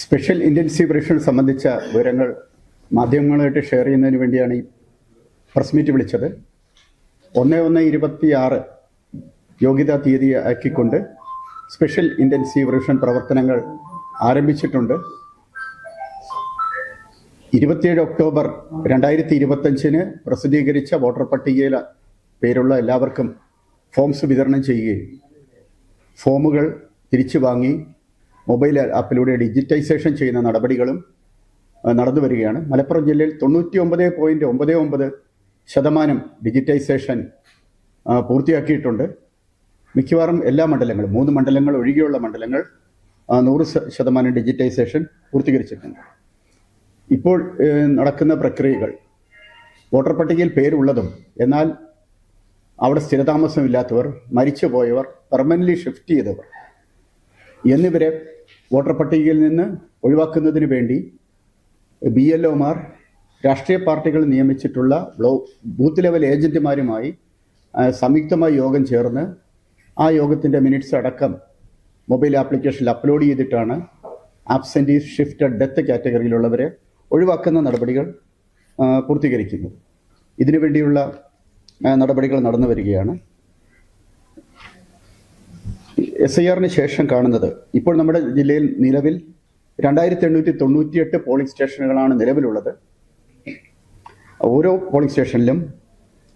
Special intensive revision സംബന്ധിച്ച വിവരങ്ങൾ മാധ്യമങ്ങളുമായിട്ട് share ചെയ്യുന്നതിന് വേണ്ടിയാണ് ഈ പ്രസ് മീറ്റ് വിളിച്ചത്. 1/1/26 യോഗ്യതാ തീയതി ആക്കിക്കൊണ്ട് സ്പെഷ്യൽ ഇൻറ്റൻസീവ് റിവിഷൻ പ്രവർത്തനങ്ങൾ ആരംഭിച്ചിട്ടുണ്ട്. 27 ഒക്ടോബർ 2025 പ്രസിദ്ധീകരിച്ച വോട്ടർ പട്ടികയിൽ പേരുള്ള എല്ലാവർക്കും ഫോംസ് വിതരണം ചെയ്യുകയും ഫോമുകൾ തിരിച്ചു വാങ്ങി മൊബൈൽ ആപ്പിലൂടെ ഡിജിറ്റൈസേഷൻ ചെയ്യുന്ന നടപടികളും നടന്നു വരികയാണ്. മലപ്പുറം ജില്ലയിൽ 99.99% ഡിജിറ്റൈസേഷൻ പൂർത്തിയാക്കിയിട്ടുണ്ട്. മിക്കവാറും എല്ലാ മണ്ഡലങ്ങളും 3 മണ്ഡലങ്ങൾ ഒഴികെയുള്ള മണ്ഡലങ്ങൾ 100% ഡിജിറ്റൈസേഷൻ പൂർത്തീകരിച്ചിട്ടുണ്ട്. ഇപ്പോൾ നടക്കുന്ന പ്രക്രിയകൾ വോട്ടർ പട്ടികയിൽ പേരുള്ളതും എന്നാൽ അവിടെ സ്ഥിരതാമസമില്ലാത്തവർ, മരിച്ചുപോയവർ, പെർമനൻ്റ്ലി ഷിഫ്റ്റ് ചെയ്തവർ എന്നിവരെ വോട്ടർ പട്ടികയിൽ നിന്ന് ഒഴിവാക്കുന്നതിന് വേണ്ടി BLOമാർ രാഷ്ട്രീയ പാർട്ടികൾ നിയമിച്ചിട്ടുള്ള ബൂത്ത് ലെവൽ ഏജന്റുമാരുമായി സംയുക്തമായി യോഗം ചേർന്ന് ആ യോഗത്തിൻ്റെ മിനിറ്റ്സ് അടക്കം മൊബൈൽ ആപ്ലിക്കേഷനിൽ അപ്ലോഡ് ചെയ്തിട്ടാണ് ആബ്സെൻറ്റീസ്, ഷിഫ്റ്റഡ്, ഡെത്ത് കാറ്റഗറിയിലുള്ളവരെ ഒഴിവാക്കുന്ന നടപടികൾ പൂർത്തീകരിക്കുന്നത്. ഇതിനു വേണ്ടിയുള്ള നടപടികൾ നടന്നു വരികയാണ്. SIRന് ശേഷം കാണുന്നത്, ഇപ്പോൾ നമ്മുടെ ജില്ലയിൽ നിലവിൽ 2898 പോളിംഗ് സ്റ്റേഷനുകളാണ് നിലവിലുള്ളത്. ഓരോ പോളിംഗ് സ്റ്റേഷനിലും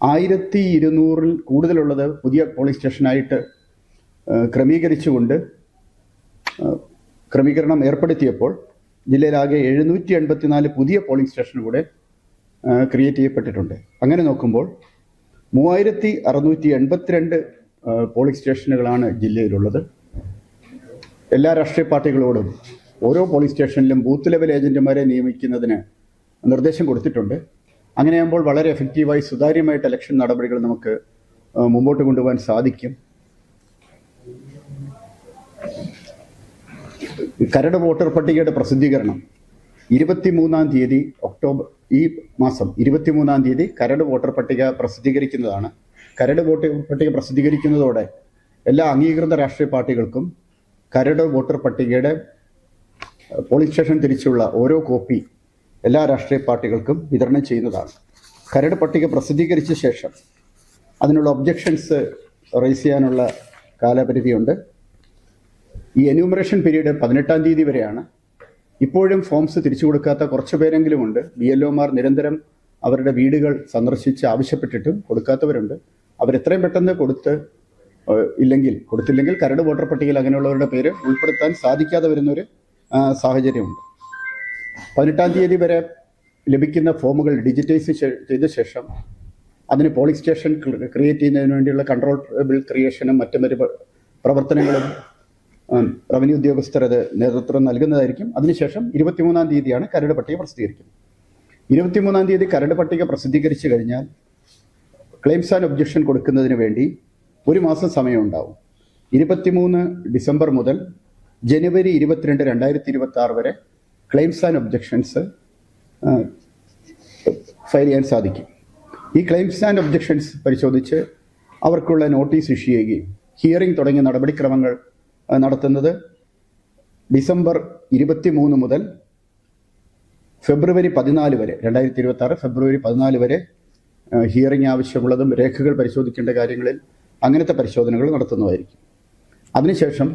1200 കൂടുതലുള്ളത് പുതിയ പോളിംഗ് സ്റ്റേഷനായിട്ട് ക്രമീകരണം ഏർപ്പെടുത്തിയപ്പോൾ ജില്ലയിലാകെ 784 പുതിയ പോളിംഗ് സ്റ്റേഷൻ കൂടെ ക്രിയേറ്റ് ചെയ്യപ്പെട്ടിട്ടുണ്ട്. അങ്ങനെ നോക്കുമ്പോൾ 3682 പോളിംഗ് സ്റ്റേഷനുകളാണ് ജില്ലയിലുള്ളത്. എല്ലാ രാഷ്ട്രീയ പാർട്ടികളോടും ഓരോ പോളിംഗ് സ്റ്റേഷനിലും ബൂത്ത് ലെവൽ ഏജന്റുമാരെ നിയമിക്കുന്നതിന് നിർദ്ദേശം കൊടുത്തിട്ടുണ്ട്. അങ്ങനെയാകുമ്പോൾ വളരെ എഫക്റ്റീവായി സുതാര്യമായിട്ട് ഇലക്ഷൻ നടപടികൾ നമുക്ക് മുമ്പോട്ട് കൊണ്ടുപോകാൻ സാധിക്കും. കരട് വോട്ടർ പട്ടികയുടെ പ്രസിദ്ധീകരണം 23-ാം തീയതി ഈ മാസം 23-ാം തീയതി കരട് വോട്ടർ പട്ടിക പ്രസിദ്ധീകരിക്കുന്നതാണ്. കരട് വോട്ടർ പട്ടിക പ്രസിദ്ധീകരിക്കുന്നതോടെ എല്ലാ അംഗീകൃത രാഷ്ട്രീയ പാർട്ടികൾക്കും കരട് വോട്ടർ പട്ടികയുടെ പോളിംഗ് സ്റ്റേഷൻ തിരിച്ചുള്ള ഓരോ കോപ്പി എല്ലാ രാഷ്ട്രീയ പാർട്ടികൾക്കും വിതരണം ചെയ്യുന്നതാണ്. കരട് പട്ടിക പ്രസിദ്ധീകരിച്ച ശേഷം അതിനുള്ള ഒബ്ജക്ഷൻസ് റൈസ് ചെയ്യാനുള്ള കാലപരിധിയുണ്ട്. ഈ എന്യൂമറേഷൻ പീരീഡ് 18-ാം തീയതി വരെയാണ്. ഇപ്പോഴും ഫോംസ് തിരിച്ചു കൊടുക്കാത്ത കുറച്ച് പേരെങ്കിലുമുണ്ട്. BLOമാർ നിരന്തരം അവരുടെ വീടുകൾ സന്ദർശിച്ച് ആവശ്യപ്പെട്ടിട്ടും കൊടുക്കാത്തവരുണ്ട്. അവരെത്രയും പെട്ടെന്ന് കൊടുത്തില്ലെങ്കിൽ കരട് വോട്ടർ പട്ടികയിൽ അങ്ങനെയുള്ളവരുടെ പേര് ഉൾപ്പെടുത്താൻ സാധിക്കാതെ വരുന്നൊരു സാഹചര്യമുണ്ട്. 18-ാം തീയതി വരെ ലഭിക്കുന്ന ഫോമുകൾ ഡിജിറ്റൈസ് ചെയ്ത ശേഷം അതിന് പോളിംഗ് സ്റ്റേഷൻ ക്രിയേറ്റ് ചെയ്യുന്നതിന് വേണ്ടിയുള്ള കൺട്രോൾ ബിൽ ക്രിയേഷനും മറ്റു പ്രവർത്തനങ്ങളും റവന്യൂ ഉദ്യോഗസ്ഥർ അത് നേതൃത്വം നൽകുന്നതായിരിക്കും. അതിനുശേഷം 23-ാം തീയതിയാണ് കരട് പട്ടിക പ്രസിദ്ധീകരിക്കുന്നത്. 23-ാം തീയതി കരട് പട്ടിക പ്രസിദ്ധീകരിച്ചു കഴിഞ്ഞാൽ ക്ലെയിംസ് ആൻഡ് ഒബ്ജക്ഷൻ കൊടുക്കുന്നതിന് വേണ്ടി 1 മാസം സമയമുണ്ടാവും. 23 ഡിസംബർ മുതൽ ജനുവരി 22, 2026 വരെ ക്ലെയിംസ് ആൻഡ് ഒബ്ജക്ഷൻസ് ഫയൽ ചെയ്യാൻ സാധിക്കും. ഈ ക്ലെയിംസ് ആൻഡ് ഒബ്ജക്ഷൻസ് പരിശോധിച്ച് അവർക്കുള്ള നോട്ടീസ് ഇഷ്യൂ ചെയ്യുകയും ഹിയറിംഗ് തുടങ്ങിയ നടപടിക്രമങ്ങൾ നടത്തുന്നത് ഡിസംബർ 23 മുതൽ ഫെബ്രുവരി 14 വരെ 2026 ഫെബ്രുവരി 14 വരെ ഹിയറിംഗ് ആവശ്യമുള്ളതും രേഖകൾ പരിശോധിക്കേണ്ട കാര്യങ്ങളിൽ അങ്ങനത്തെ പരിശോധനകൾ നടത്തുന്നതായിരിക്കും. അതിനുശേഷം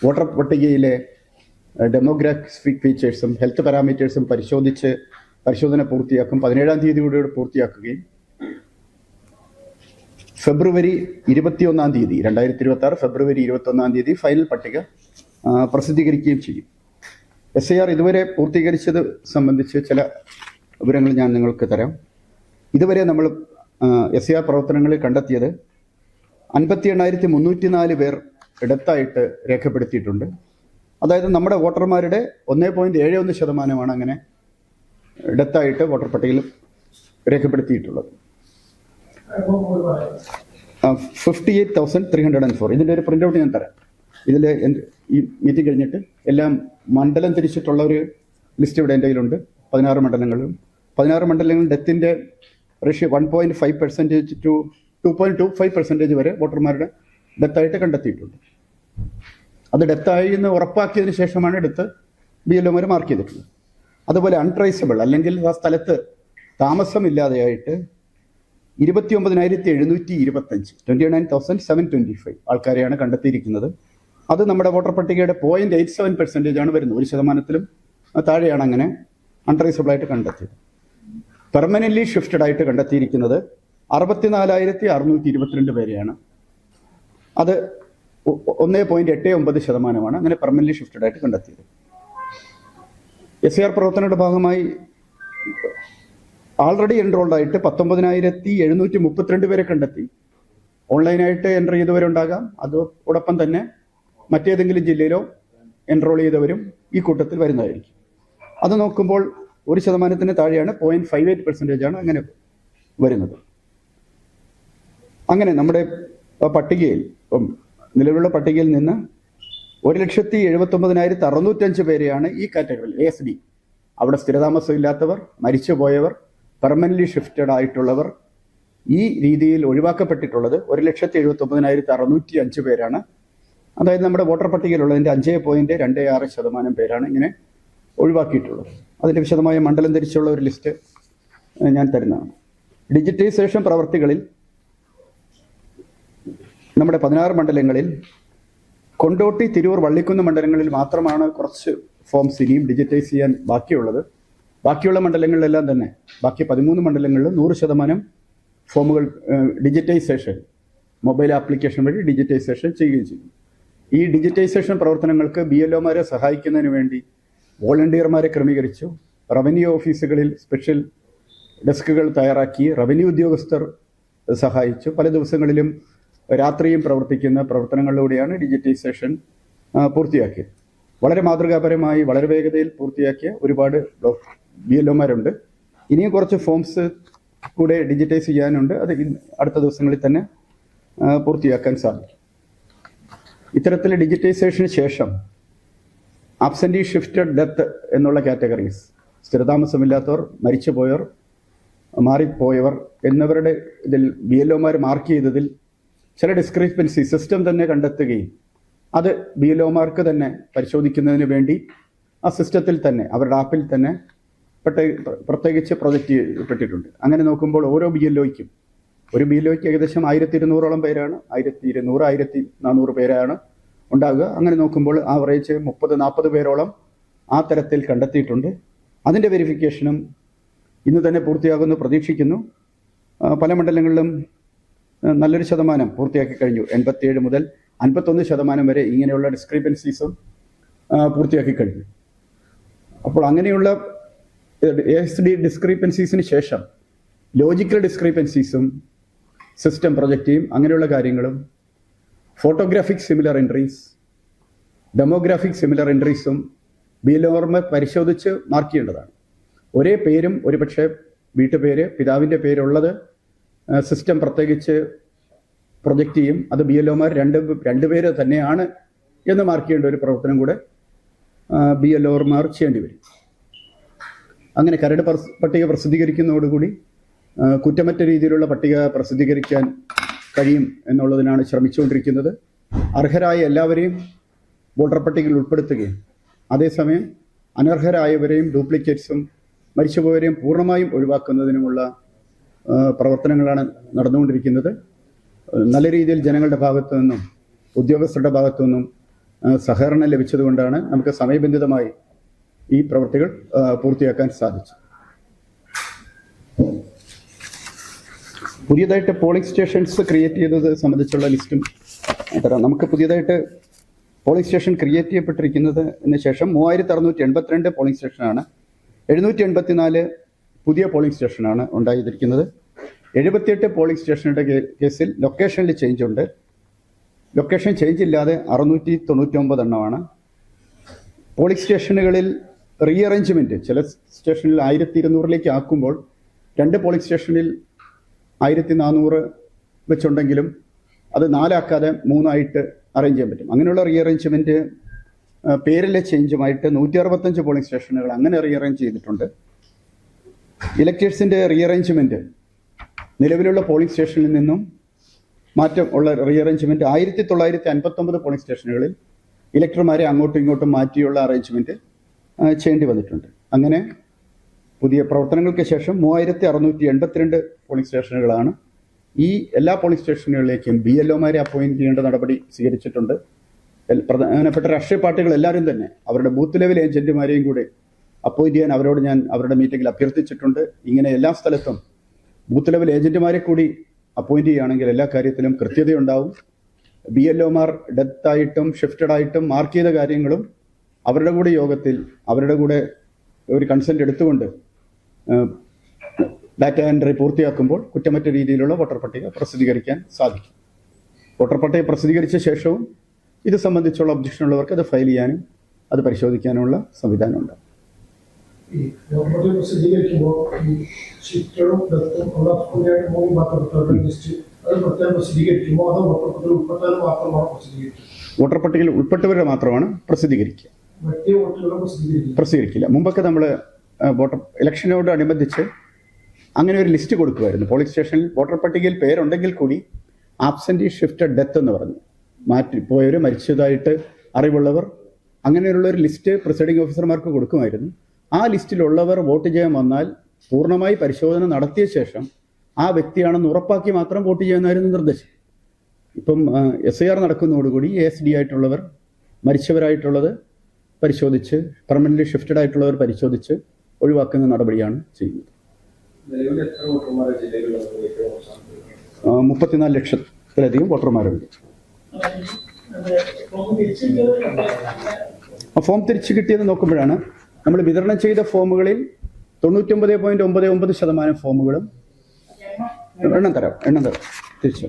വോട്ടർ പട്ടികയിലെ ഡെമോഗ്രാഫിക് ഫീച്ചേഴ്സും ഹെൽത്ത് പാരാമീറ്റേഴ്സും പരിശോധന പൂർത്തിയാക്കും. 17-ാം തീയതിയോടെ പൂർത്തിയാക്കുകയും ഫെബ്രുവരി 21-ാം തീയതി 2026 ഫെബ്രുവരി 21-ാം തീയതി ഫൈനൽ പട്ടിക പ്രസിദ്ധീകരിക്കുകയും ചെയ്യും. SIR ഇതുവരെ പൂർത്തീകരിച്ചത് സംബന്ധിച്ച് ചില വിവരങ്ങൾ ഞാൻ നിങ്ങൾക്ക് തരാം. ഇതുവരെ നമ്മൾ SIR പ്രവർത്തനങ്ങളിൽ കണ്ടെത്തിയത് 58,304 പേർ ഡെത്തായിട്ട് രേഖപ്പെടുത്തിയിട്ടുണ്ട്. അതായത് നമ്മുടെ വോട്ടർമാരുടെ 1.71% അങ്ങനെ ഡെത്തായിട്ട് വോട്ടർ പട്ടികയിൽ രേഖപ്പെടുത്തിയിട്ടുള്ളത്. 58,304. ഇതിൻ്റെ ഒരു പ്രിൻ്റ് ഔട്ട് ഞാൻ തരാം. ഇതിൽ ഈ മീറ്റിംഗ് കഴിഞ്ഞിട്ട് എല്ലാം മണ്ഡലം തിരിച്ചിട്ടുള്ള ഒരു ലിസ്റ്റ് ഇവിടെ എൻ്റെ കയ്യിലുണ്ട്. 16 മണ്ഡലങ്ങളും 16 മണ്ഡലങ്ങളും ഡെത്തിൻ്റെ റേഷ്യോ 1.5% to 2.25% വരെ വോട്ടർമാരുടെ ഡെത്തായിട്ട് കണ്ടെത്തിയിട്ടുണ്ട്. അത് ഡെത്തായി എന്ന് ഉറപ്പാക്കിയതിന് ശേഷമാണ് എടുത്ത് BLOമാർ മാർക്ക് ചെയ്തിട്ടുള്ളത്. അതുപോലെ അൺട്രേസബിൾ അല്ലെങ്കിൽ ആ സ്ഥലത്ത് താമസമില്ലാതെയായിട്ട് 29,725 29,725 ആൾക്കാരെയാണ് കണ്ടെത്തിയിരിക്കുന്നത്. അത് നമ്മുടെ വോട്ടർ പട്ടികയുടെ 0.87% ആണ് വരുന്നത്. 1% താഴെയാണ് അങ്ങനെ അൺട്രേസബിൾ ആയിട്ട് കണ്ടെത്തിയത്. പെർമനൻ്റ്ലി ഷിഫ്റ്റഡ് ആയിട്ട് കണ്ടെത്തിയിരിക്കുന്നത് 64,622 പേരെയാണ്. അത് 1.89% അങ്ങനെ പെർമനൻ്റ്ലി ഷിഫ്റ്റഡ് ആയിട്ട് കണ്ടെത്തിയത്. SIR പ്രവർത്തനങ്ങളുടെ ഭാഗമായി ആൾറെഡി എൻറോൾഡ് ആയിട്ട് 19,732 പേരെ കണ്ടെത്തി. ഓൺലൈനായിട്ട് എൻ്റർ ചെയ്തവരുണ്ടാകാം, അതോടൊപ്പം തന്നെ മറ്റേതെങ്കിലും ജില്ലയിലോ എൻറോൾ ചെയ്തവരും ഈ കൂട്ടത്തിൽ വരുന്നതായിരിക്കും. അത് നോക്കുമ്പോൾ 1% താഴെയാണ്, 0.58% അങ്ങനെ വരുന്നത്. അങ്ങനെ നമ്മുടെ പട്ടികയിൽ നിലവിലുള്ള പട്ടികയിൽ നിന്ന് 1,79,605 പേരെയാണ് ഈ കാറ്റഗറിയിൽ ASD, അവിടെ സ്ഥിരതാമസം ഇല്ലാത്തവർ, മരിച്ചുപോയവർ, പെർമനൻ്റ്ലി ഷിഫ്റ്റഡ് ആയിട്ടുള്ളവർ, ഈ രീതിയിൽ ഒഴിവാക്കപ്പെട്ടിട്ടുള്ളത് 1,79,605 പേരാണ്. അതായത് നമ്മുടെ വോട്ടർ പട്ടികയിലുള്ളതിൻ്റെ 5.26% പേരാണ് ഇങ്ങനെ ഒഴിവാക്കിയിട്ടുള്ളത്. അതിൻ്റെ വിശദമായ മണ്ഡലം തിരിച്ചുള്ള ഒരു ലിസ്റ്റ് ഞാൻ തരുന്നതാണ്. ഡിജിറ്റൈസേഷൻ പ്രവർത്തികളിൽ നമ്മുടെ 16 മണ്ഡലങ്ങളിൽ കൊണ്ടോട്ടി, തിരൂർ, വള്ളിക്കുന്ന് മണ്ഡലങ്ങളിൽ മാത്രമാണ് കുറച്ച് ഫോംസ് ഇനിയും ഡിജിറ്റൈസ് ചെയ്യാൻ ബാക്കിയുള്ളത്. ബാക്കിയുള്ള മണ്ഡലങ്ങളിലെല്ലാം തന്നെ ബാക്കി 13 മണ്ഡലങ്ങളിൽ 100% ഫോമുകൾ ഡിജിറ്റൈസേഷൻ മൊബൈൽ ആപ്ലിക്കേഷൻ വഴി ഡിജിറ്റൈസേഷൻ ചെയ്യുകയും ചെയ്യും. ഈ ഡിജിറ്റൈസേഷൻ പ്രവർത്തനങ്ങൾക്ക് BLOമാരെ സഹായിക്കുന്നതിന് വേണ്ടി വോളണ്ടിയർമാരെ ക്രമീകരിച്ചു. റവന്യൂ ഓഫീസുകളിൽ സ്പെഷ്യൽ ഡെസ്കുകൾ തയ്യാറാക്കി റവന്യൂ ഉദ്യോഗസ്ഥർ സഹായിച്ചു. പല ദിവസങ്ങളിലും രാത്രിയും പ്രവർത്തിക്കുന്ന പ്രവർത്തനങ്ങളിലൂടെയാണ് ഡിജിറ്റൈസേഷൻ പൂർത്തിയാക്കിയത്. വളരെ മാതൃകാപരമായി വളരെ വേഗതയിൽ പൂർത്തിയാക്കിയ ഒരുപാട് BLOമാരുണ്ട്. ഇനിയും കുറച്ച് ഫോംസ് കൂടെ ഡിജിറ്റൈസ് ചെയ്യാനുണ്ട്. അത് അടുത്ത ദിവസങ്ങളിൽ തന്നെ പൂർത്തിയാക്കാൻ സാധിക്കും. ഇത്തരത്തിൽ ഡിജിറ്റൈസേഷന് ശേഷം ആബ്സെൻറ്റി, ഷിഫ്റ്റഡ്, ഡെത്ത് എന്നുള്ള കാറ്റഗറീസ്, സ്ഥിരതാമസമില്ലാത്തവർ, മരിച്ചുപോയവർ, മാറിപ്പോയവർ എന്നിവരുടെ ഇതിൽ BLOമാർ മാർക്ക് ചെയ്തതിൽ ചില ഡിസ്ക്രിപ്പൻസി സിസ്റ്റം തന്നെ കണ്ടെത്തുകയും അത് BLOമാർക്ക് തന്നെ പരിശോധിക്കുന്നതിന് വേണ്ടി ആ സിസ്റ്റത്തിൽ തന്നെ അവരുടെ ആപ്പിൽ തന്നെ പ്രത്യേകിച്ച് പ്രൊജക്റ്റ് ചെയ്യപ്പെട്ടിട്ടുണ്ട്. അങ്ങനെ നോക്കുമ്പോൾ ഓരോ BLOയ്ക്കും ഒരു BLOയ്ക്ക് ഏകദേശം 1,200ഓളം പേരാണ്, 1,200, 1,400 പേരാണ് ഉണ്ടാകുക. അങ്ങനെ നോക്കുമ്പോൾ ആവറേജ് 30-40 പേരോളം ആ തരത്തിൽ കണ്ടെത്തിയിട്ടുണ്ട്. അതിൻ്റെ വെരിഫിക്കേഷനും ഇന്ന് തന്നെ പൂർത്തിയാകുമെന്ന് പ്രതീക്ഷിക്കുന്നു. പല മണ്ഡലങ്ങളിലും നല്ലൊരു ശതമാനം പൂർത്തിയാക്കി കഴിഞ്ഞു. 87 മുതൽ 51% വരെ ഇങ്ങനെയുള്ള ഡിസ്ക്രിപ്പൻസീസും പൂർത്തിയാക്കി കഴിഞ്ഞു. അപ്പോൾ അങ്ങനെയുള്ള ASD ഡിസ്ക്രിപ്പൻസീസിന് ശേഷം ലോജിക്കൽ ഡിസ്ക്രിപ്പൻസീസും സിസ്റ്റം പ്രൊജക്റ്റ് ചെയ്യും. അങ്ങനെയുള്ള കാര്യങ്ങളും photographic similar entries, demographic similar എൻട്രീസും BLOമാർ പരിശോധിച്ച് മാർക്ക് ചെയ്യേണ്ടതാണ്. ഒരേ പേരും ഒരുപക്ഷെ വീട്ടുപേര്, പിതാവിൻ്റെ പേരുള്ളത് സിസ്റ്റം പ്രത്യേകിച്ച് പ്രൊജക്റ്റ് ചെയ്യും. അത് BLOമാർ രണ്ട് പേര് തന്നെയാണ് എന്ന് മാർക്ക് ചെയ്യേണ്ട ഒരു പ്രവർത്തനം കൂടെ BLOമാർ ചെയ്യേണ്ടി വരും. അങ്ങനെ കരട് പട്ടിക പ്രസിദ്ധീകരിക്കുന്നതോടുകൂടി കുറ്റമറ്റ രീതിയിലുള്ള പട്ടിക പ്രസിദ്ധീകരിക്കാൻ കഴിയും എന്നുള്ളതിനാണ് ശ്രമിച്ചുകൊണ്ടിരിക്കുന്നത്. അർഹരായ എല്ലാവരെയും വോട്ടർ പട്ടികയിൽ ഉൾപ്പെടുത്തുകയും അതേസമയം അനർഹരായവരെയും ഡ്യൂപ്ലിക്കേറ്റ്സും മരിച്ചുപോയവരെയും പൂർണ്ണമായും ഒഴിവാക്കുന്നതിനുമുള്ള പ്രവർത്തനങ്ങളാണ് നടന്നുകൊണ്ടിരിക്കുന്നത്. നല്ല രീതിയിൽ ജനങ്ങളുടെ ഭാഗത്തു നിന്നും ഉദ്യോഗസ്ഥരുടെ ഭാഗത്തു നിന്നും സഹകരണം ലഭിച്ചതുകൊണ്ടാണ് നമുക്ക് സമയബന്ധിതമായി ഈ പ്രവൃത്തികൾ പൂർത്തിയാക്കാൻ സാധിച്ചു. പുതിയതായിട്ട് പോളിംഗ് സ്റ്റേഷൻസ് ക്രിയേറ്റ് ചെയ്തത് സംബന്ധിച്ചുള്ള ലിസ്റ്റും തരാം. നമുക്ക് പുതിയതായിട്ട് പോളിംഗ് സ്റ്റേഷൻ ക്രിയേറ്റ് ചെയ്യപ്പെട്ടിരിക്കുന്നതിന് ശേഷം 3,682 പോളിംഗ് സ്റ്റേഷനാണ്. 784 പുതിയ പോളിംഗ് സ്റ്റേഷനാണ് ഉണ്ടായിരിക്കുന്നത്. 78 പോളിംഗ് സ്റ്റേഷനുടെ കേസിൽ ലൊക്കേഷനിൽ ചേഞ്ച് ഉണ്ട്. ലൊക്കേഷൻ ചേഞ്ച് ഇല്ലാതെ 699 എണ്ണമാണ്. പോളിംഗ് സ്റ്റേഷനുകളിൽ റീഅറേഞ്ച്മെൻറ്റ് ചില സ്റ്റേഷനിൽ 1,200 ആക്കുമ്പോൾ 2 പോളിംഗ് സ്റ്റേഷനിൽ 1,400 വെച്ചുണ്ടെങ്കിലും അത് 4 ആക്കാതെ 3 ആയിട്ട് അറേഞ്ച് ചെയ്യാൻ പറ്റും. അങ്ങനെയുള്ള റീഅറേഞ്ച്മെൻറ്റ് പേരിലെ ചേഞ്ചുമായിട്ട് 165 പോളിംഗ് സ്റ്റേഷനുകൾ അങ്ങനെ റീഅറേഞ്ച് ചെയ്തിട്ടുണ്ട്. ഇലക്ടേഴ്സിൻ്റെ റീഅറേഞ്ച്മെൻറ്റ് നിലവിലുള്ള പോളിംഗ് സ്റ്റേഷനിൽ നിന്നും മാറ്റം ഉള്ള റീഅറേഞ്ച്മെൻറ്റ് 1,959 പോളിംഗ് സ്റ്റേഷനുകളിൽ ഇലക്ടർമാരെ അങ്ങോട്ടും ഇങ്ങോട്ടും മാറ്റിയുള്ള അറേഞ്ച്മെൻറ്റ് ചെയ്യേണ്ടി വന്നിട്ടുണ്ട്. അങ്ങനെ പുതിയ പ്രവർത്തനങ്ങൾക്ക് ശേഷം 3682 പോളിംഗ് സ്റ്റേഷനുകളാണ്. ഈ എല്ലാ പോളിംഗ് സ്റ്റേഷനുകളിലേക്കും BLOമാരെ അപ്പോയിൻറ്റ് ചെയ്യേണ്ട നടപടി സ്വീകരിച്ചിട്ടുണ്ട്. പ്രധാനപ്പെട്ട രാഷ്ട്രീയ പാർട്ടികൾ എല്ലാവരും തന്നെ അവരുടെ ബൂത്ത് ലെവൽ ഏജന്റുമാരെയും കൂടെ അപ്പോയിൻറ്റ് ചെയ്യാൻ അവരോട് ഞാൻ അവരുടെ മീറ്റിംഗിൽ അഭ്യർത്ഥിച്ചിട്ടുണ്ട്. ഇങ്ങനെ എല്ലാ സ്ഥലത്തും ബൂത്ത് ലെവൽ ഏജന്റുമാരെ കൂടി അപ്പോയിൻറ്റ് ചെയ്യുകയാണെങ്കിൽ എല്ലാ കാര്യത്തിലും കൃത്യതയുണ്ടാവും. BLOമാർ ഡെത്തായിട്ടും ഷിഫ്റ്റഡായിട്ടും മാർക്ക് ചെയ്ത കാര്യങ്ങളും അവരുടെ കൂടെ യോഗത്തിൽ അവരുടെ കൂടെ ഒരു കൺസെൻറ്റ് എടുത്തുകൊണ്ട് ഡാറ്റ എൻട്രി പൂർത്തിയാക്കുമ്പോൾ കുറ്റമറ്റ രീതിയിലുള്ള വോട്ടർ പട്ടിക പ്രസിദ്ധീകരിക്കാൻ സാധിക്കും. വോട്ടർ പട്ടിക പ്രസിദ്ധീകരിച്ച ശേഷവും ഇത് സംബന്ധിച്ചുള്ള ഒബ്ജക്ഷൻ ഉള്ളവർക്ക് അത് ഫയൽ ചെയ്യാനും അത് പരിശോധിക്കാനുള്ള സംവിധാനമുണ്ട്. വോട്ടർ പട്ടികയിൽ ഉൾപ്പെട്ടവരുടെ മാത്രമാണ് പ്രസിദ്ധീകരിക്കില്ല. മുമ്പൊക്കെ നമ്മൾ ഇലക്ഷനോടനുബന്ധിച്ച് അങ്ങനെ ഒരു ലിസ്റ്റ് കൊടുക്കുമായിരുന്നു. പോളിംഗ് സ്റ്റേഷനിൽ വോട്ടർ പട്ടികയിൽ പേരുണ്ടെങ്കിൽ കൂടി ആബ്സെൻറ്റി ഷിഫ്റ്റഡ് ഡെത്ത് എന്ന് പറഞ്ഞു പോയവർ, മരിച്ചതായിട്ട് അറിവുള്ളവർ, അങ്ങനെയുള്ളൊരു ലിസ്റ്റ് പ്രിസൈഡിംഗ് ഓഫീസർമാർക്ക് കൊടുക്കുമായിരുന്നു. ആ ലിസ്റ്റിലുള്ളവർ വോട്ട് ചെയ്യാൻ വന്നാൽ പൂർണ്ണമായി പരിശോധന നടത്തിയ ശേഷം ആ വ്യക്തിയാണെന്ന് ഉറപ്പാക്കി മാത്രം വോട്ട് ചെയ്യാനായിരുന്നു നിർദ്ദേശം. ഇപ്പം SIR നടക്കുന്നതോടുകൂടി ASD ആയിട്ടുള്ളവർ, മരിച്ചവരായിട്ടുള്ളത് പരിശോധിച്ച്, പെർമനൻ്റ് ഷിഫ്റ്റഡ് ആയിട്ടുള്ളവർ പരിശോധിച്ച് ഒഴിവാക്കുന്ന നടപടിയാണ് ചെയ്യുന്നത്. 34 ലക്ഷത്തിലധികം വോട്ടർമാരുണ്ട്. ഫോം തിരിച്ചു കിട്ടിയത് നോക്കുമ്പോഴാണ് നമ്മൾ വിതരണം ചെയ്ത ഫോമുകളിൽ 99.99% ഫോമുകളും എണ്ണം തരാം തിരിച്ചു.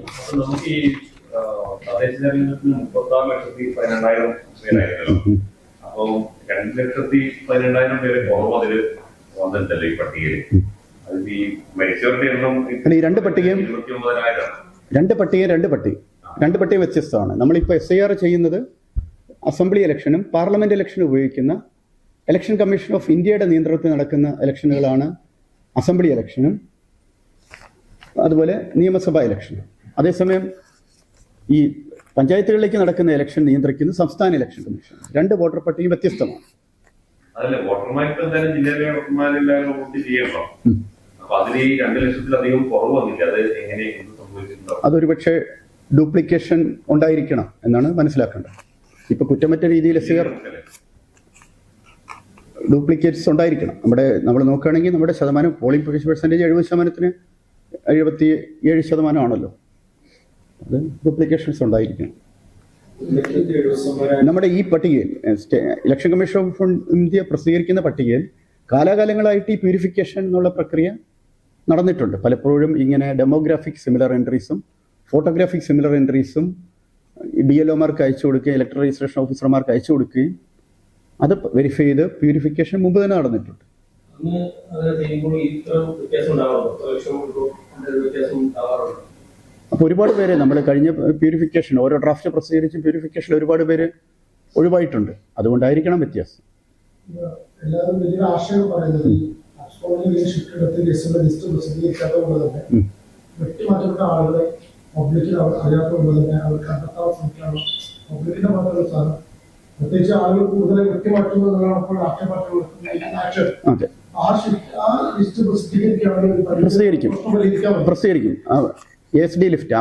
അപ്പോൾ 2,12,000 പേര് കുറവതില് വന്നിട്ടല്ലേ ഈ പട്ടികയിൽ. അതിൽ ഈ മരിച്ചവരുടെ എണ്ണം ഈ രണ്ട് പട്ടികയും 29,000 രണ്ട് പട്ടിക വ്യത്യസ്തമാണ്. നമ്മളിപ്പോൾ SIR ചെയ്യുന്നത് അസംബ്ലി ഇലക്ഷനും പാർലമെന്റ് ഇലക്ഷനും ഉപയോഗിക്കുന്ന ഇലക്ഷൻ കമ്മീഷൻ ഓഫ് ഇന്ത്യയുടെ നിയന്ത്രണത്തിൽ നടക്കുന്ന ഇലക്ഷനുകളാണ് അസംബ്ലി ഇലക്ഷനും അതുപോലെ നിയമസഭാ ഇലക്ഷനും. അതേസമയം ഈ പഞ്ചായത്തുകളിലേക്ക് നടക്കുന്ന ഇലക്ഷൻ നിയന്ത്രിക്കുന്ന സംസ്ഥാന ഇലക്ഷൻ കമ്മീഷൻ. രണ്ട് വോട്ടർ പട്ടികയും വ്യത്യസ്തമാണ്. അതൊരു പക്ഷേ ഡ്യൂപ്ലിക്കേഷൻ ഉണ്ടായിരിക്കണം എന്നാണ് മനസ്സിലാക്കേണ്ടത്. ഇപ്പൊ കുറ്റമറ്റ രീതിയിൽ SIR ഡ്യൂപ്ലിക്കേറ്റ്സ് ഉണ്ടായിരിക്കണം. നമ്മൾ നോക്കുകയാണെങ്കിൽ നമ്മുടെ ശതമാനം പോളിംഗ് പെർസെൻറ്റേജ് 70%, 77% ആണല്ലോ. അത് ഡ്യൂപ്ലിക്കേഷൻസ് ഉണ്ടായിരിക്കണം. നമ്മുടെ ഈ പട്ടികയിൽ ഇലക്ഷൻ കമ്മീഷൻ ഓഫ് ഇന്ത്യ പ്രസിദ്ധീകരിക്കുന്ന പട്ടികയിൽ കാലാകാലങ്ങളായിട്ട് ഈ പ്യൂരിഫിക്കേഷൻ എന്നുള്ള പ്രക്രിയ നടന്നിട്ടുണ്ട്. പലപ്പോഴും ഇങ്ങനെ ഡെമോഗ്രാഫിക് സിമിലർ എൻട്രീസും ഫോട്ടോഗ്രാഫിക് സിമിലർ എൻട്രീസും BLOമാർക്ക് അയച്ചു കൊടുക്കുകയും ഇലക്ടറൽ രജിസ്ട്രേഷൻ ഓഫീസർമാർക്ക് അയച്ചു കൊടുക്കുകയും അത് വെരിഫൈ ചെയ്ത് പ്യൂരിഫിക്കേഷൻ മുമ്പ് തന്നെ നടന്നിട്ടുണ്ട്. അപ്പോൾ ഒരുപാട് പേര് നമ്മൾ കഴിഞ്ഞ പ്യൂരിഫിക്കേഷൻ ഓരോ ഡ്രാഫ്റ്റ് പ്രസിദ്ധീകരിച്ചും പ്യൂരിഫിക്കേഷൻ ഒരുപാട് പേര് ഒഴിവായിട്ടുണ്ട്. അതുകൊണ്ടായിരിക്കണം വ്യത്യാസം. എല്ലാവരും വലിയൊരു ആശയം പറയുന്നത് വെട്ടിമാറ്റപ്പെട്ട ആളുകളെ പബ്ലിക്കിൽ അറിയാത്തതുകൊണ്ട് തന്നെ അവർ കണ്ടെത്താൻ ശ്രമിക്കാനുള്ള പബ്ലിക്കിന്റെ മാത്രമുള്ള സാധനം പ്രത്യേകിച്ച് ആളുകൾ കൂടുതൽ വെട്ടിമാറ്റുന്നു എന്നുള്ളതാണ് അപ്പോൾ രാഷ്ട്രീയ പാർട്ടികൾ പ്രസിദ്ധീകരിക്കും. ASD list,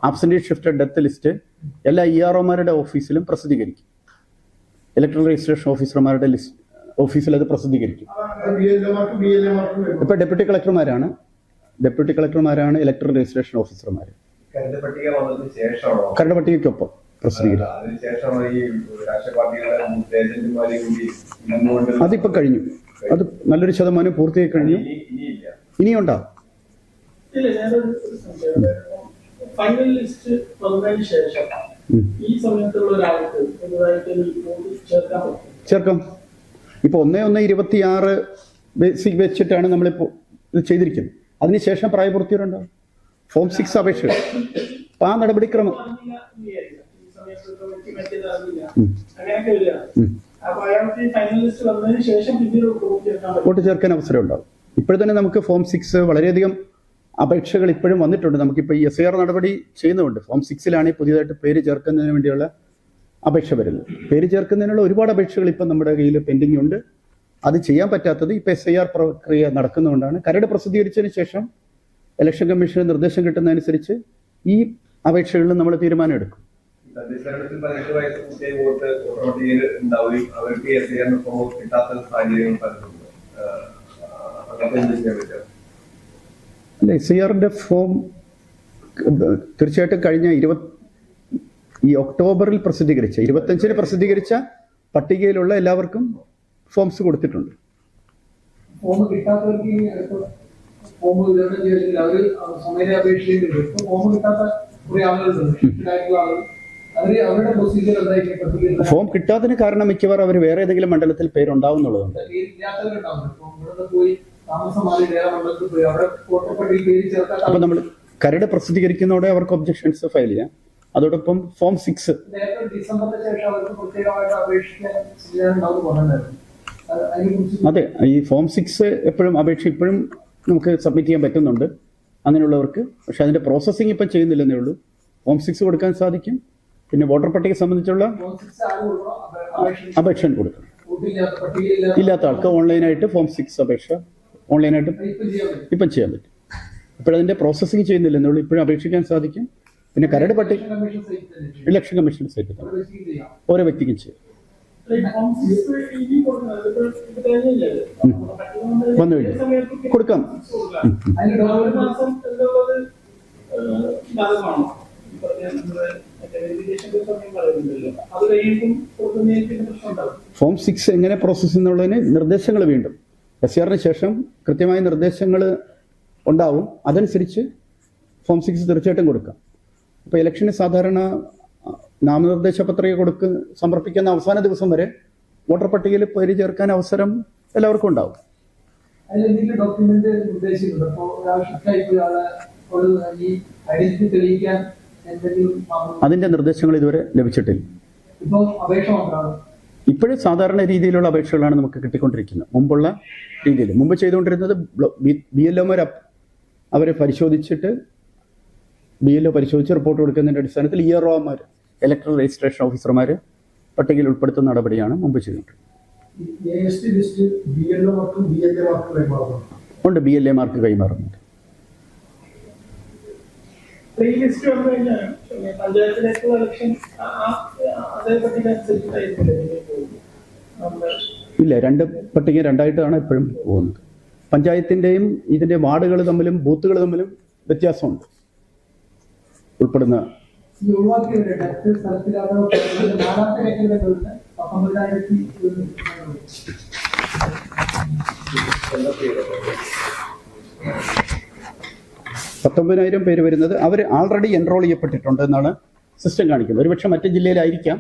absent shifted death list എല്ലാ EROമാരുടെ ഓഫീസിലും പ്രസിദ്ധീകരിക്കും. ഇലക്ട്രൽ രജിസ്ട്രേഷൻ ഓഫീസർമാരുടെ ലിസ്റ്റ് ഓഫീസിൽ അത് പ്രസിദ്ധീകരിക്കും. ഇപ്പൊ ഡെപ്യൂട്ടി കളക്ടർമാരാണ് ഇലക്ട്രൽ രജിസ്ട്രേഷൻ ഓഫീസർമാർ. കരട് പട്ടികയ്ക്കൊപ്പം പ്രസിദ്ധീകരിക്കും. അതിപ്പോ കഴിഞ്ഞു. അത് നല്ലൊരു ശതമാനം പൂർത്തിയായി കഴിഞ്ഞു. ഇനിയുണ്ടാവും. ഫൈനൽ ലിസ്റ്റ് വന്നതിന് ശേഷം ഈ സമയത്തുള്ള ഒരാൾക്ക് ചേർക്കാം. ഇപ്പൊ 1/1/26 ബേസിക് വെച്ചിട്ടാണ് നമ്മളിപ്പോ ഇത് ചെയ്തിരിക്കുന്നത്. അതിനുശേഷം പ്രായപൂർത്തിയുണ്ടാവും. ഫോം 6 അപേക്ഷ അപ്പൊ ആ നടപടിക്രമം വോട്ട് ചേർക്കാൻ അവസരം ഉണ്ടാവും. ഇപ്പോഴത്തന്നെ നമുക്ക് ഫോം 6 വളരെയധികം അപേക്ഷകൾ ഇപ്പോഴും വന്നിട്ടുണ്ട്. നമുക്കിപ്പോൾ ഈ SIR നടപടി ചെയ്യുന്നുണ്ട്. ഫോം 6ലാണ് പുതിയതായിട്ട് പേര് ചേർക്കുന്നതിന് വേണ്ടിയുള്ള അപേക്ഷ വരുന്നത്. പേര് ചേർക്കുന്നതിനുള്ള ഒരുപാട് അപേക്ഷകൾ ഇപ്പം നമ്മുടെ കയ്യിൽ പെൻഡിംഗ് ഉണ്ട്. അത് ചെയ്യാൻ പറ്റാത്തത് ഇപ്പം SIR പ്രക്രിയ നടക്കുന്നതുകൊണ്ടാണ്. കരട് പ്രസിദ്ധീകരിച്ചതിന് ശേഷം ഇലക്ഷൻ കമ്മീഷന് നിർദ്ദേശം കിട്ടുന്നതനുസരിച്ച് ഈ അപേക്ഷകളിൽ നമ്മൾ തീരുമാനം എടുക്കും. തദ്ദേശഭരണത്തിൽ 18 വയസ്സ് പൂർത്തിയായ വോട്ട് വോട്ടർപട്ടികയിൽ ഉണ്ടാവുകയും അവർക്ക് SIR ഫോം കിട്ടാത്ത സാഹചര്യങ്ങൾ പലതുണ്ട്. അതൊക്കെ എന്ത് ചെയ്യാൻ പറ്റും? അല്ല, SIRന്റെ ഫോം തീർച്ചയായിട്ടും കഴിഞ്ഞ ഈ ഒക്ടോബറിൽ പ്രസിദ്ധീകരിച്ച 25-ന് പ്രസിദ്ധീകരിച്ച പട്ടികയിലുള്ള എല്ലാവർക്കും ഫോംസ് കൊടുത്തിട്ടുണ്ട്. ഫോം കിട്ടാത്തവർക്ക് ഫോം വിതരണം ചെയ്തിട്ടില്ല. അവർ സ്വമേധയാ അപേക്ഷിച്ചിട്ടുണ്ട്. ഫോം കിട്ടാത്ത കുറെ ആളുകളുണ്ട്. അവരുടെ പ്രൊസീജിയർ എന്തായിരിക്കും? ഫോം കിട്ടാത്തതിന് കാരണം മിക്കവാറും അവർ വേറെ ഏതെങ്കിലും മണ്ഡലത്തിൽ പേരുണ്ടാവുന്നുള്ളതുണ്ട്. പോയി താമസം മാറി വേറെ മണ്ഡലത്തിൽ പോയി അവിടെ വോട്ടർ പട്ടികയിൽ പേര് ചേർക്കാൻ അപ്പൊ നമ്മൾ കരട് പ്രസിദ്ധീകരിക്കുന്നതോടെ അവർക്ക് ഒബ്ജക്ഷൻസ് ഫയൽ ചെയ്യാം. അതോടൊപ്പം ഫോം 6 നേരത്തെ ഡിസംബറിന് ശേഷം അവർക്ക് പ്രത്യേകമായിട്ട് അപേക്ഷിക്കാൻ ഉണ്ടാവും പറഞ്ഞായിരുന്നു. അതിനെക്കുറിച്ച് അതെ, ഈ ഫോം 6 എപ്പോഴും അപേക്ഷ ഇപ്പോഴും നമുക്ക് സബ്മിറ്റ് ചെയ്യാൻ പറ്റുന്നുണ്ട് അങ്ങനെയുള്ളവർക്ക്. പക്ഷെ അതിന്റെ പ്രോസസ്സിംഗ് ഇപ്പം ചെയ്യുന്നില്ലെന്നേ ഉള്ളൂ. ഫോം 6 കൊടുക്കാൻ സാധിക്കും. പിന്നെ വോട്ടർ പട്ടിക സംബന്ധിച്ചുള്ള അപേക്ഷ കൊടുക്കണം. ഇല്ലാത്ത ആൾക്ക് ഓൺലൈനായിട്ട് ഫോം 6 അപേക്ഷ ഓൺലൈനായിട്ട് ഇപ്പം ചെയ്യാൻ പറ്റും. ഇപ്പോഴതിന്റെ പ്രോസസ്സിംഗ് ചെയ്യുന്നില്ലെന്നേ ഉള്ളൂ. ഇപ്പോഴും അപേക്ഷിക്കാൻ സാധിക്കും. പിന്നെ കരട് പട്ടിക ഇലക്ഷൻ കമ്മീഷൻ സൈറ്റിൽ ഓരോ വ്യക്തിക്കും ചെയ്യും. വന്നു കഴിഞ്ഞു കൊടുക്കാം. ഫോം 6 എങ്ങനെ പ്രോസസ് എന്നുള്ളതിന് നിർദ്ദേശങ്ങൾ വീണ്ടും SIRന് ശേഷം കൃത്യമായ നിർദ്ദേശങ്ങൾ ഉണ്ടാവും. അതനുസരിച്ച് ഫോം 6 തീർച്ചയായിട്ടും കൊടുക്കാം. ഇപ്പോൾ ഇലക്ഷന് സാധാരണ നാമനിർദ്ദേശ പത്രിക സമർപ്പിക്കുന്ന അവസാന ദിവസം വരെ വോട്ടർ പട്ടികയിൽ പേര് ചേർക്കാൻ അവസരം എല്ലാവർക്കും ഉണ്ടാവും. അതിന്റെ നിർദ്ദേശങ്ങൾ ഇതുവരെ ലഭിച്ചിട്ടില്ല. ഇപ്പോഴും സാധാരണ രീതിയിലുള്ള അപേക്ഷകളാണ് നമുക്ക് കിട്ടിക്കൊണ്ടിരിക്കുന്നത്. മുമ്പുള്ള രീതിയിൽ മുമ്പ് ചെയ്തുകൊണ്ടിരുന്നത് BLOമാർ അവരെ പരിശോധിച്ചിട്ട് BLO പരിശോധിച്ച് റിപ്പോർട്ട് കൊടുക്കുന്നതിന്റെ അടിസ്ഥാനത്തിൽ EROമാർ ഇലക്ട്രൽ രജിസ്ട്രേഷൻ ഓഫീസർമാർ പട്ടികയിൽ ഉൾപ്പെടുത്തുന്ന നടപടിയാണ് മുമ്പ് ചെയ്തിട്ടുള്ളത്. ഉണ്ട്, BLAമാർക്ക് കൈമാറുന്നുണ്ട്. ഇല്ല, പട്ടിക രണ്ടായിട്ടാണ് എപ്പോഴും പോകുന്നത്. പഞ്ചായത്തിന്റെയും ഇതിന്റെ വാർഡുകൾ തമ്മിലും ബൂത്തുകൾ തമ്മിലും വ്യത്യാസമുണ്ട് ഉൾപ്പെടുന്ന. $19,000 പേര് വരുന്നത് അവർ ആൾറെഡി എൻറോൾ ചെയ്യപ്പെട്ടിട്ടുണ്ട് എന്നാണ് സിസ്റ്റം കാണിക്കുന്നത്. ഒരുപക്ഷെ മറ്റു ജില്ലയിലായിരിക്കാം.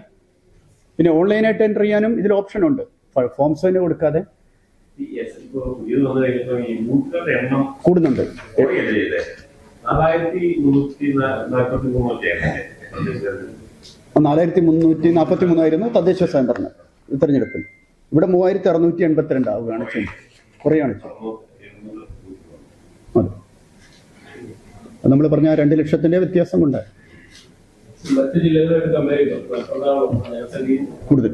പിന്നെ ഓൺലൈനായിട്ട് എൻ്റർ ചെയ്യാനും ഇതിൽ ഓപ്ഷൻ ഉണ്ട്. ഫോംസ് തന്നെ കൊടുക്കാതെ കൂടുന്നുണ്ട്. 4,343 തദ്ദേശ സ്വയംഭരണ തെരഞ്ഞെടുപ്പിൽ. ഇവിടെ 3,682 ആവുകയാണ് ചെയ്യുന്നത്. കുറയാണ് ചെയ്യുന്നത്. അതെ, നമ്മൾ പറഞ്ഞ 2 ലക്ഷത്തിന്റെ വ്യത്യാസം കൊണ്ട് കൂടുതൽ.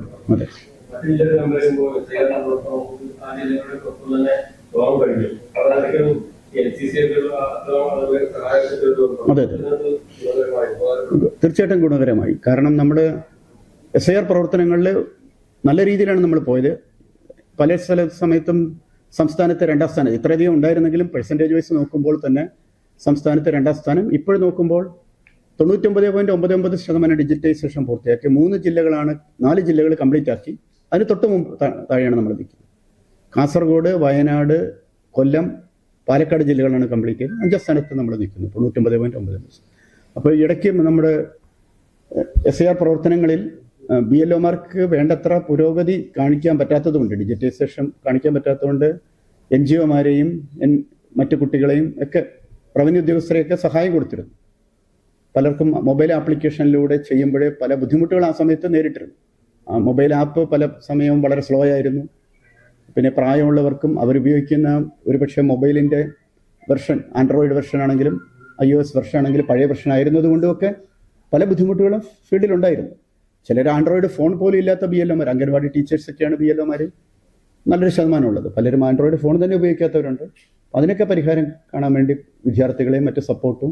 അതെ, അതെ തീർച്ചയായിട്ടും ഗുണകരമായി. കാരണം നമ്മുടെ SIR പ്രവർത്തനങ്ങളിൽ നല്ല രീതിയിലാണ് നമ്മൾ പോയത്. പല സമയത്തും സംസ്ഥാനത്തെ 2ാം സ്ഥാനം ഇത്രയധികം ഉണ്ടായിരുന്നെങ്കിലും പെർസെൻറ്റേജ് വൈസ് നോക്കുമ്പോൾ തന്നെ സംസ്ഥാനത്തെ 2ാം സ്ഥാനം. ഇപ്പോഴും നോക്കുമ്പോൾ 99.99% ഡിജിറ്റൈസേഷൻ പൂർത്തിയാക്കി. 4 ജില്ലകൾ കംപ്ലീറ്റ് ആക്കി. അതിന് തൊട്ട് മുമ്പ് താഴെയാണ് നമ്മൾ നിൽക്കുന്നത്. കാസർഗോഡ്, വയനാട്, കൊല്ലം, പാലക്കാട് ജില്ലകളാണ് കംപ്ലീറ്റ് ചെയ്ത് 5ാം സ്ഥാനത്ത് നമ്മൾ നിൽക്കുന്നത് 99.9%. അപ്പോൾ ഇടയ്ക്ക് നമ്മുടെ SIR പ്രവർത്തനങ്ങളിൽ BLOമാർക്ക് വേണ്ടത്ര പുരോഗതി കാണിക്കാൻ പറ്റാത്തതുകൊണ്ട്, ഡിജിറ്റൈസേഷൻ കാണിക്കാൻ പറ്റാത്തതുകൊണ്ട് NGOമാരെയും മറ്റു കുട്ടികളെയും ഒക്കെ റവന്യൂ ഉദ്യോഗസ്ഥരെയൊക്കെ സഹായം കൊടുത്തിരുന്നു. പലർക്കും മൊബൈൽ ആപ്ലിക്കേഷനിലൂടെ ചെയ്യുമ്പോഴേ പല ബുദ്ധിമുട്ടുകൾ ആ സമയത്ത് നേരിട്ടിരുന്നു. ആ മൊബൈൽ ആപ്പ് പല സമയവും വളരെ സ്ലോ ആയിരുന്നു. പിന്നെ പ്രായമുള്ളവർക്കും അവരുപയോഗിക്കുന്ന ഒരുപക്ഷെ മൊബൈലിൻ്റെ വെർഷൻ ആൻഡ്രോയിഡ് വെർഷൻ ആണെങ്കിലും iOS വെർഷൻ ആണെങ്കിലും പഴയ വെർഷൻ ആയിരുന്നതുകൊണ്ടുമൊക്കെ പല ബുദ്ധിമുട്ടുകളും ഫീൽഡിലുണ്ടായിരുന്നു. ചിലർ ആൻഡ്രോയിഡ് ഫോൺ പോലും ഇല്ലാത്ത BLOമാർ, അംഗൻവാടി ടീച്ചേഴ്സൊക്കെയാണ് BLOമാർ നല്ലൊരു ശതമാനമുള്ളത്. പലരും ആൻഡ്രോയിഡ് ഫോൺ തന്നെ ഉപയോഗിക്കാത്തവരുണ്ട്. അതിനൊക്കെ പരിഹാരം കാണാൻ വേണ്ടി വിദ്യാർത്ഥികളെയും മറ്റ് സപ്പോർട്ടും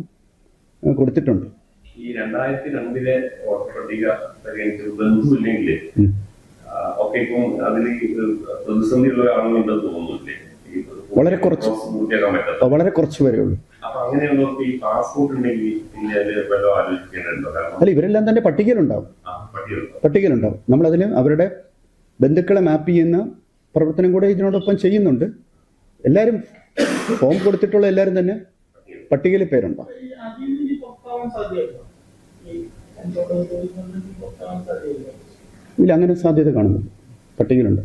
കൊടുത്തിട്ടുണ്ട്. ഈ 2002 വോട്ടർ പട്ടിക പരിഗണിച്ച് ബന്ധുവില്ലെങ്കിൽ ഒക്കെ ഇപ്പം അതിൽ പ്രതിസന്ധിയുള്ള ആളുകളുണ്ടെന്ന് തോന്നുന്നില്ലേ? വളരെ കുറച്ച് പേരേ ഉള്ളൂ. അപ്പൊ അങ്ങനെയുള്ളവർക്ക് ഈ പാസ്പോർട്ട് ഉണ്ടെങ്കിൽ പിന്നെ അതിൽ വല്ലതും ആലോചിക്കേണ്ടതുണ്ടോ? അല്ല, ഇവരെല്ലാം തന്നെ പട്ടികയിലുണ്ടാവും. നമ്മളതിന് അവരുടെ ബന്ധുക്കളെ മാപ്പ് ചെയ്യുന്ന പ്രവർത്തനം കൂടെ ഇതിനോടൊപ്പം ചെയ്യുന്നുണ്ട്. എല്ലാവരും ഫോം കൊടുത്തിട്ടുള്ള എല്ലാവരും തന്നെ പട്ടികയിൽ പേരുണ്ടാവും. ഇല്ല, അങ്ങനെ സാധ്യത കാണുന്നില്ല. പട്ടികയിലുണ്ട്.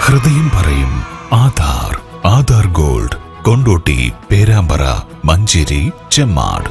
ഹൃദയം പറയും ആധാർ ഗോൾഡ്, കൊണ്ടോട്ടി, പേരാമ്പ്ര, മഞ്ചേരി, ചെമ്മാട്.